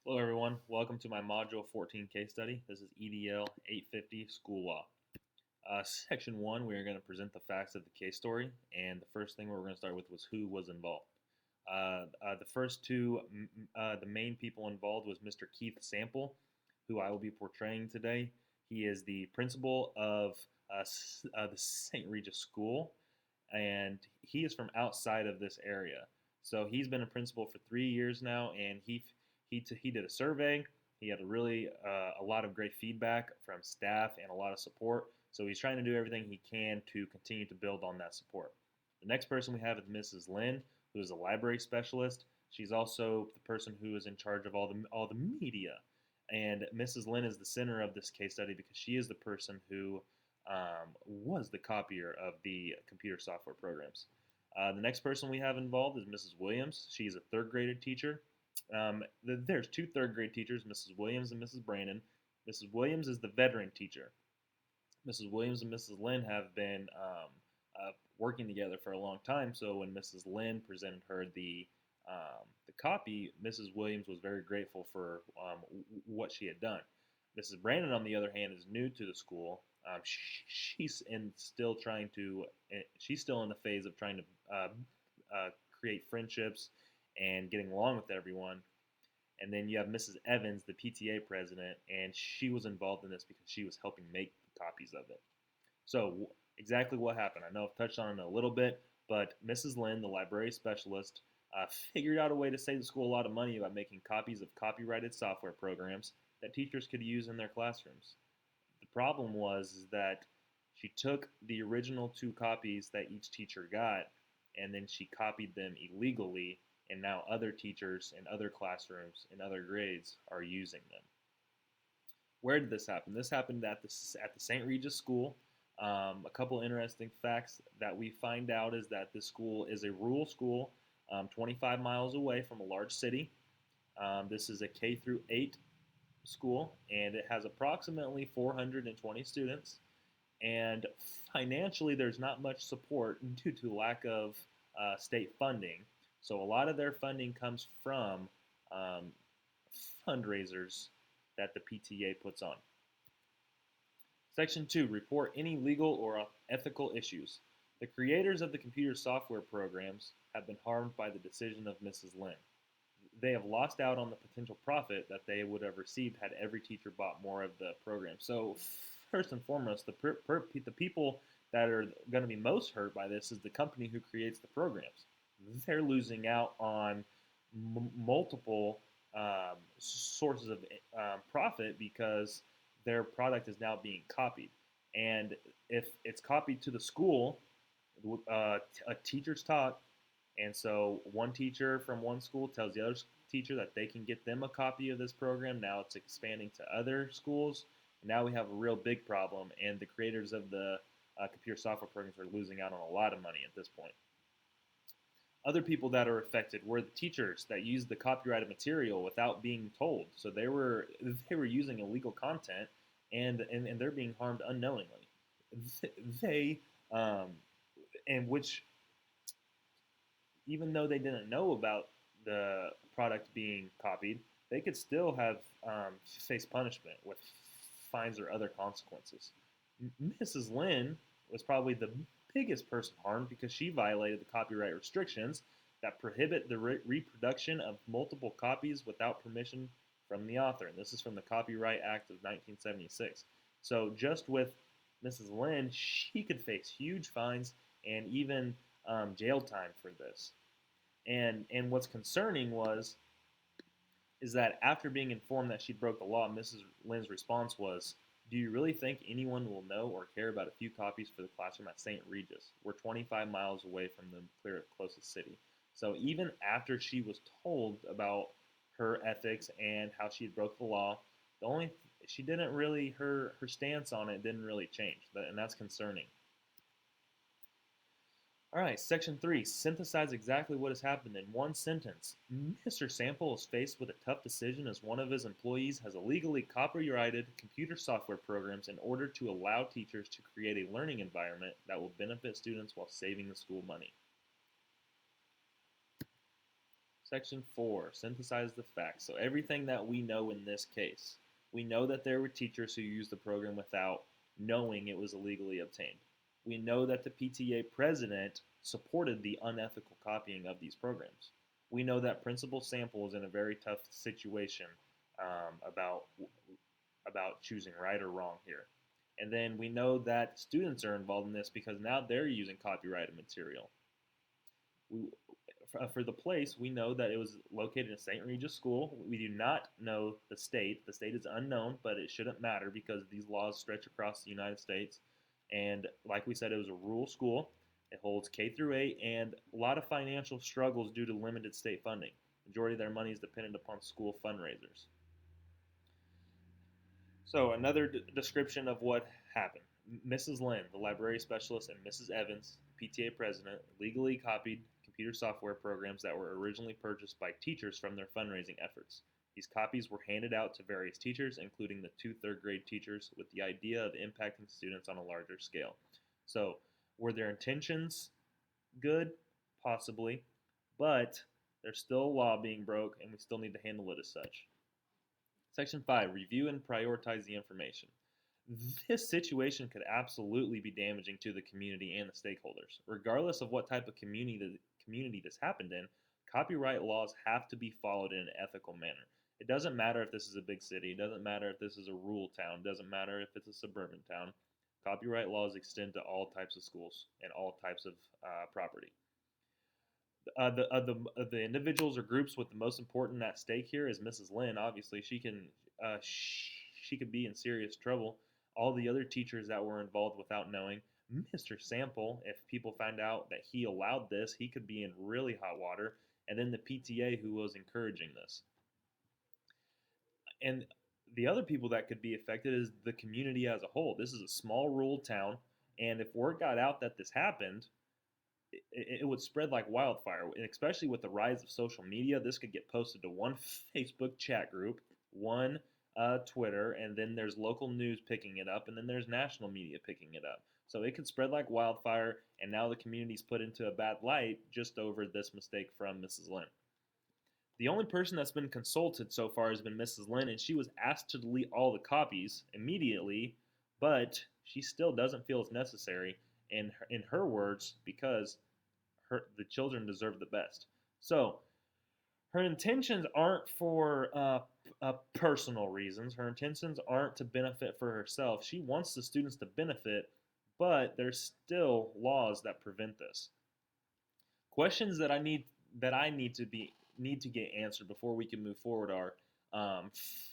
Hello, everyone. Welcome to my Module 14 case study. This is EDL 850 School Law. Section 1, we are going to present the facts of the case story, and the first thing we're going to start with was who was involved. The first two, the main people involved was Mr. Keith Sample, who I will be portraying today. He is the principal of the St. Regis School, and he is from outside of this area. So he's been a principal for 3 years now, and he did a survey. He had a lot of great feedback from staff and a lot of support. So he's trying to do everything he can to continue to build on that support. The next person we have is Mrs. Lynn, who is a library specialist. She's also the person who is in charge of all the media. And Mrs. Lynn is the center of this case study because she is the person who was the copier of the computer software programs. The next person we have involved is Mrs. Williams. She's a third grade teacher. There's two third grade teachers, Mrs. Williams and Mrs. Brandon. Mrs. Williams is the veteran teacher. Mrs. Williams and Mrs. Lynn have been working together for a long time. So when Mrs. Lynn presented her the copy, Mrs. Williams was very grateful for what she had done. Mrs. Brandon, on the other hand, is new to the school. She's still in the phase of trying to create friendships and getting along with everyone. And then you have Mrs. Evans, the PTA president, and she was involved in this because she was helping make copies of it. So, exactly what happened? I know I've touched on it a little bit, but Mrs. Lynn, the library specialist, figured out a way to save the school a lot of money by making copies of copyrighted software programs that teachers could use in their classrooms. The problem was that she took the original two copies that each teacher got and then she copied them illegally, and now other teachers in other classrooms in other grades are using them. Where did this happen? This happened at the St. Regis School. A couple interesting facts that we find out is that this school is a rural school, 25 miles away from a large city. This is a K through 8 school, and it has approximately 420 students. And financially, there's not much support due to lack of state funding. So a lot of their funding comes from um, fundraisers that the PTA puts on. Section 2, report any legal or ethical issues. The creators of the computer software programs have been harmed by the decision of Mrs. Lynn. They have lost out on the potential profit that they would have received had every teacher bought more of the program. So first and foremost, the people that are going to be most hurt by this is the company who creates the programs. They're losing out on multiple sources of profit because their product is now being copied. And if it's copied to the school, a teacher's taught, and so one teacher from one school tells the other teacher that they can get them a copy of this program. Now it's expanding to other schools. Now we have a real big problem, and the creators of the computer software programs are losing out on a lot of money at this point. Other people that are affected were the teachers that used the copyrighted material without being told. So they were using illegal content, and they're being harmed unknowingly. They and which even though they didn't know about the product being copied, they could still have faced punishment with fines or other consequences. Mrs. Lynn was probably the biggest person harmed because she violated the copyright restrictions that prohibit the reproduction of multiple copies without permission from the author. And this is from the Copyright Act of 1976. So just with Mrs. Lynn, she could face huge fines and even jail time for this. And what's concerning is that after being informed that she broke the law, Mrs. Lynn's response was, "Do you really think anyone will know or care about a few copies for the classroom at St. Regis? We're 25 miles away from the closest city." So even after she was told about her ethics and how she had broke the law, the only she didn't really her stance on it didn't really change, and that's concerning. All right, section 3. Synthesize exactly what has happened in one sentence. Mr. Sample is faced with a tough decision as one of his employees has illegally copyrighted computer software programs in order to allow teachers to create a learning environment that will benefit students while saving the school money. Section 4, synthesize the facts. So everything that we know in this case, we know that there were teachers who used the program without knowing it was illegally obtained. We know that the PTA president supported the unethical copying of these programs. We know that Principal Sample is in a very tough situation about choosing right or wrong here. And then we know that students are involved in this because now they're using copyrighted material. We, for the place, we know that it was located in St. Regis School. We do not know the state. The state is unknown, but it shouldn't matter because these laws stretch across the United States. And like we said, it was a rural school. It holds K through 8 and a lot of financial struggles due to limited state funding. Majority of their money is dependent upon school fundraisers. So another description of what happened. Mrs. Lynn, the library specialist, and Mrs. Evans, PTA president, legally copied computer software programs that were originally purchased by teachers from their fundraising efforts. These copies were handed out to various teachers, including the 2 third-grade teachers, with the idea of impacting students on a larger scale. So, were their intentions good? Possibly. But there's still a law being broke, and we still need to handle it as such. Section 5, review and prioritize the information. This situation could absolutely be damaging to the community and the stakeholders. Regardless of what type of community this happened in, copyright laws have to be followed in an ethical manner. It doesn't matter if this is a big city, it doesn't matter if this is a rural town, it doesn't matter if it's a suburban town. Copyright laws extend to all types of schools and all types of property. The individuals or groups with the most important at stake here is Mrs. Lynn. Obviously, she could be in serious trouble. All the other teachers that were involved without knowing. Mr. Sample, if people find out that he allowed this, he could be in really hot water. And then the PTA who was encouraging this. And the other people that could be affected is the community as a whole. This is a small rural town, and if word got out that this happened, it would spread like wildfire, and especially with the rise of social media. This could get posted to one Facebook chat group, one Twitter, and then there's local news picking it up, and then there's national media picking it up. So it could spread like wildfire, and now the community's put into a bad light just over this mistake from Mrs. Lynn. The only person that's been consulted so far has been Mrs. Lynn, and she was asked to delete all the copies immediately, but she still doesn't feel it's necessary, in her words, because the children deserve the best. So her intentions aren't for personal reasons. Her intentions aren't to benefit for herself. She wants the students to benefit, but there's still laws that prevent this. Questions that I need to get answered before we can move forward are,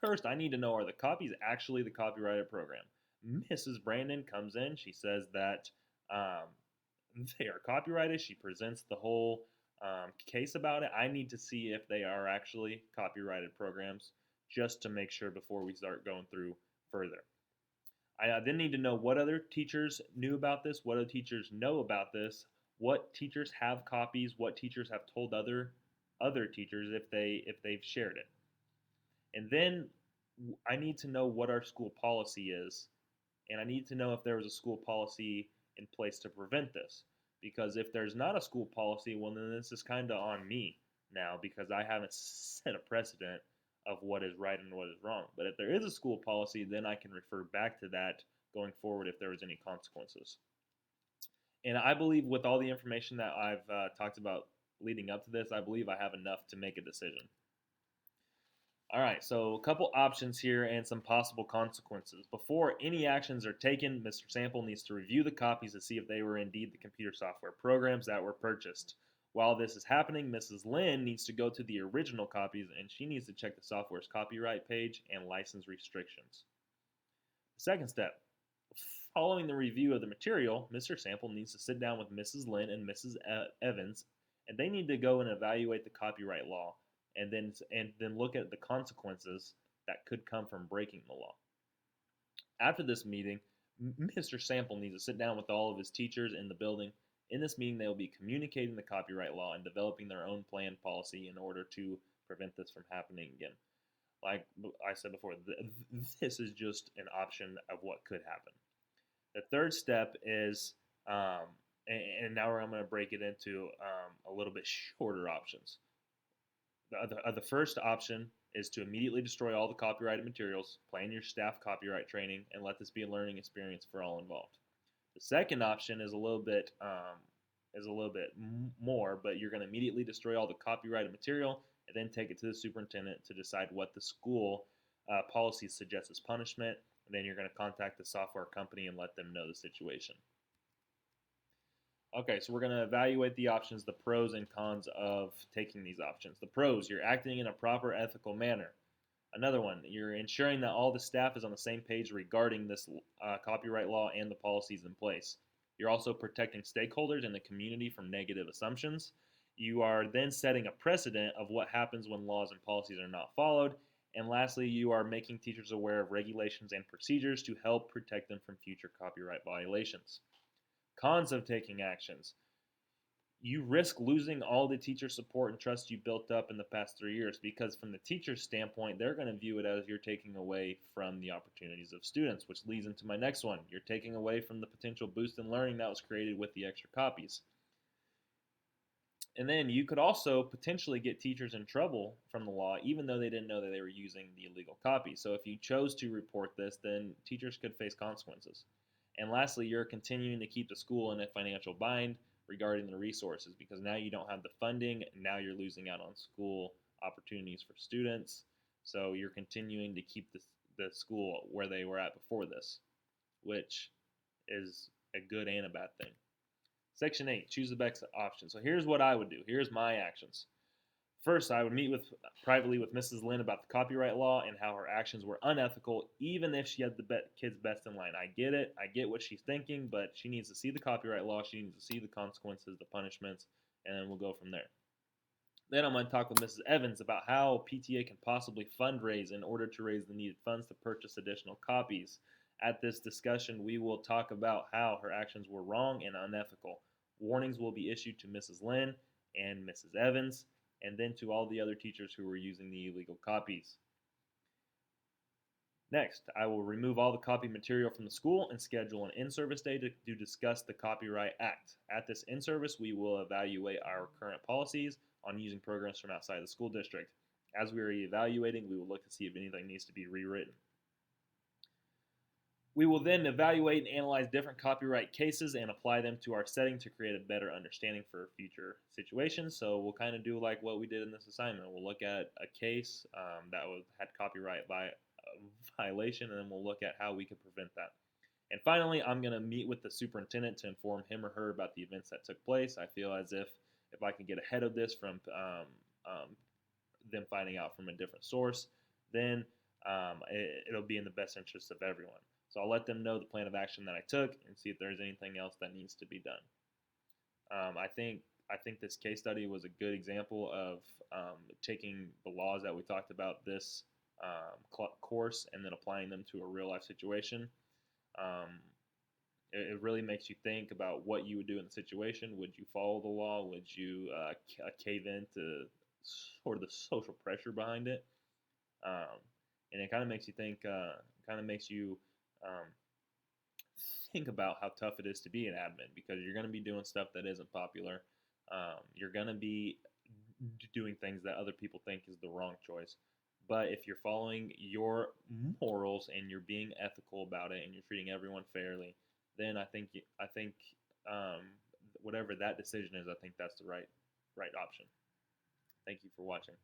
first, I need to know, are the copies actually the copyrighted program? Mrs. Brandon comes in. She says that they are copyrighted. She presents the whole case about it. I need to see if they are actually copyrighted programs just to make sure before we start going through further. I then need to know what other teachers knew about this, what other teachers know about this, what teachers have copies, what teachers have told other teachers if they've shared it. And then I need to know what our school policy is, and I need to know if there was a school policy in place to prevent this. Because if there's not a school policy, well, then this is kind of on me now because I haven't set a precedent of what is right and what is wrong. But if there is a school policy, then I can refer back to that going forward if there was any consequences. And I believe with all the information that I've talked about leading up to this, I believe I have enough to make a decision. All right, so a couple options here and some possible consequences. Before any actions are taken, Mr. Sample needs to review the copies to see if they were indeed the computer software programs that were purchased. While this is happening, Mrs. Lynn needs to go to the original copies and she needs to check the software's copyright page and license restrictions. The second step, following the review of the material, Mr. Sample needs to sit down with Mrs. Lynn and Mrs. Evans, and they need to go and evaluate the copyright law. And then look at the consequences that could come from breaking the law. After this meeting, Mr. Sample needs to sit down with all of his teachers in the building. In this meeting, they will be communicating the copyright law and developing their own planned policy in order to prevent this from happening again. Like I said before, this is just an option of what could happen. The third step is, and now I'm going to break it into a little bit shorter options. The first option is to immediately destroy all the copyrighted materials, plan your staff copyright training, and let this be a learning experience for all involved. The second option is a little bit more, but you're going to immediately destroy all the copyrighted material and then take it to the superintendent to decide what the school policy suggests as punishment. And then you're going to contact the software company and let them know the situation. Okay, so we're going to evaluate the options, the pros and cons of taking these options. The pros: you're acting in a proper ethical manner. Another one, you're ensuring that all the staff is on the same page regarding this copyright law and the policies in place. You're also protecting stakeholders and the community from negative assumptions. You are then setting a precedent of what happens when laws and policies are not followed. And lastly, you are making teachers aware of regulations and procedures to help protect them from future copyright violations. Cons of taking actions: you risk losing all the teacher support and trust you built up in the past 3 years, because from the teacher's standpoint, they're going to view it as you're taking away from the opportunities of students, which leads into my next one. You're taking away from the potential boost in learning that was created with the extra copies. And then you could also potentially get teachers in trouble from the law, even though they didn't know that they were using the illegal copy. So if you chose to report this, then teachers could face consequences. And lastly, you're continuing to keep the school in a financial bind regarding the resources, because now you don't have the funding, and now you're losing out on school opportunities for students. So you're continuing to keep the school where they were at before this, which is a good and a bad thing. Section 8, choose the best option. So here's what I would do. Here's my actions. First, I would meet privately with Mrs. Lynn about the copyright law and how her actions were unethical, even if she had the kids best in line. I get it. I get what she's thinking, but she needs to see the copyright law. She needs to see the consequences, the punishments, and then we'll go from there. Then I'm going to talk with Mrs. Evans about how PTA can possibly fundraise in order to raise the needed funds to purchase additional copies. At this discussion, we will talk about how her actions were wrong and unethical. Warnings will be issued to Mrs. Lynn and Mrs. Evans, and then to all the other teachers who were using the illegal copies. Next, I will remove all the copy material from the school and schedule an in-service day to discuss the Copyright Act. At this in-service, we will evaluate our current policies on using programs from outside the school district. As we are evaluating, we will look to see if anything needs to be rewritten. We will then evaluate and analyze different copyright cases and apply them to our setting to create a better understanding for future situations. So we'll kind of do like what we did in this assignment. We'll look at a case that had copyright violation, and then we'll look at how we could prevent that. And finally, I'm going to meet with the superintendent to inform him or her about the events that took place. I feel as if I can get ahead of this from them finding out from a different source, then it'll be in the best interest of everyone. So I'll let them know the plan of action that I took and see if there's anything else that needs to be done. I think this case study was a good example of taking the laws that we talked about this course and then applying them to a real life situation. It really makes you think about what you would do in the situation. Would you follow the law? Would you cave in to sort of the social pressure behind it? And it kind of makes you think. Think about how tough it is to be an admin, because you're going to be doing stuff that isn't popular. You're going to be doing things that other people think is the wrong choice. But if you're following your morals and you're being ethical about it and you're treating everyone fairly, then I think whatever that decision is, I think that's the right option. Thank you for watching.